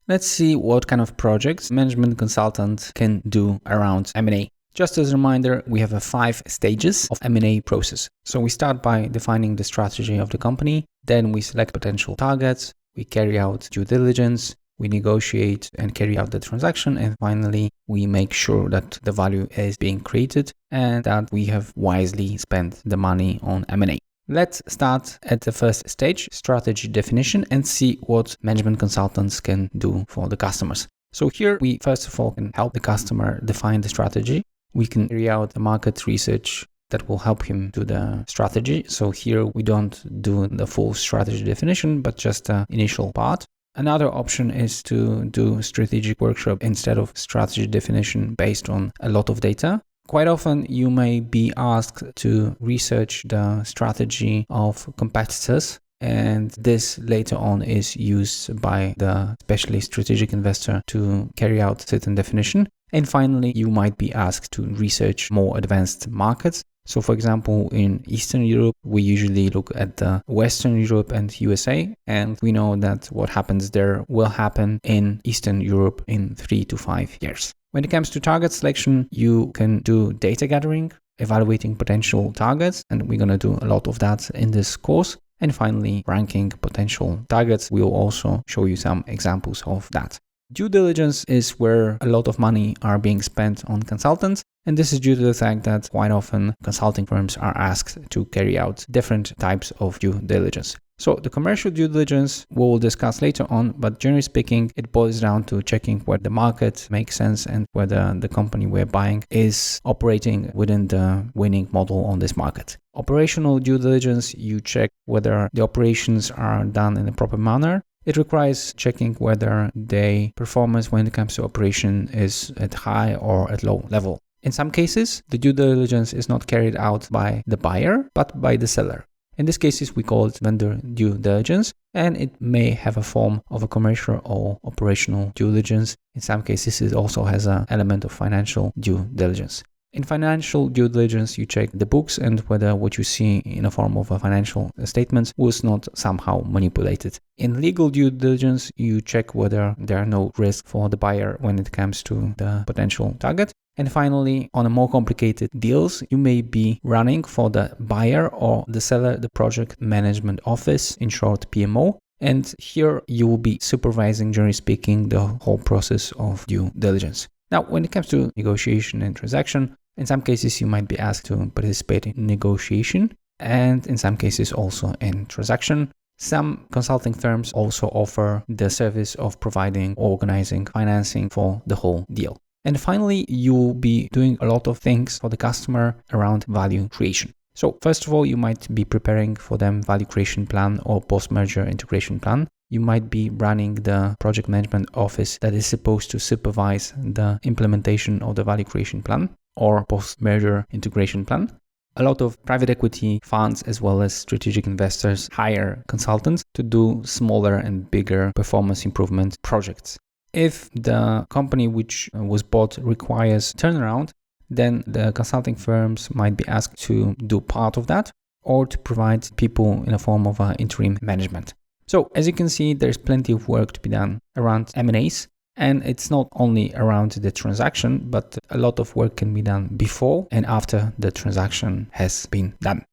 Let's see what kind of projects management consultant can do around M&A. Just as a reminder, we have 5 stages of M&A process. So we start by defining the strategy of the company, then we select potential targets, we carry out due diligence, we negotiate and carry out the transaction, and finally we make sure that the value is being created and that we have wisely spent the money on M&A. Let's start at the first stage, strategy definition, and see what management consultants can do for the customers. So here we first of all can help the customer define the strategy. We can carry out the market research that will help him do the strategy. So here we don't do the full strategy definition, but just the initial part. Another option is to do strategic workshop instead of strategy definition based on a lot of data. Quite often you may be asked to research the strategy of competitors, and this later on is used by the especially strategic investor to carry out certain definition. And finally, you might be asked to research more advanced markets. So for example, in Eastern Europe, we usually look at the Western Europe and USA, and we know that what happens there will happen in Eastern Europe in 3 to 5 years. When it comes to target selection, you can do data gathering, evaluating potential targets, and we're going to do a lot of that in this course. And finally, ranking potential targets. We'll also show you some examples of that. Due diligence is where a lot of money are being spent on consultants, and this is due to the fact that quite often consulting firms are asked to carry out different types of due diligence. So the commercial due diligence we'll discuss later on, but generally speaking, it boils down to checking whether the market makes sense and whether the company we're buying is operating within the winning model on this market. Operational due diligence, you check whether the operations are done in a proper manner. It requires checking whether the performance when it comes to operation is at high or at low level. In some cases, the due diligence is not carried out by the buyer, but by the seller. In these cases, we call it vendor due diligence, and it may have a form of a commercial or operational due diligence. In some cases, it also has an element of financial due diligence. In financial due diligence, you check the books and whether what you see in a form of a financial statement was not somehow manipulated. In legal due diligence, you check whether there are no risks for the buyer when it comes to the potential target. And finally, on a more complicated deals, you may be running for the buyer or the seller, the project management office, in short PMO. And here you will be supervising, generally speaking, the whole process of due diligence. Now, when it comes to negotiation and transaction, in some cases you might be asked to participate in negotiation, and in some cases also in transaction. Some consulting firms also offer the service of providing, organizing, financing for the whole deal. And finally, you will be doing a lot of things for the customer around value creation. So first of all, you might be preparing for them value creation plan or post-merger integration plan. You might be running the project management office that is supposed to supervise the implementation of the value creation plan or post-merger integration plan. A lot of private equity funds as well as strategic investors hire consultants to do smaller and bigger performance improvement projects. If the company which was bought requires turnaround, then the consulting firms might be asked to do part of that or to provide people in a form of interim management. So as you can see, there's plenty of work to be done around M&As, and it's not only around the transaction, but a lot of work can be done before and after the transaction has been done.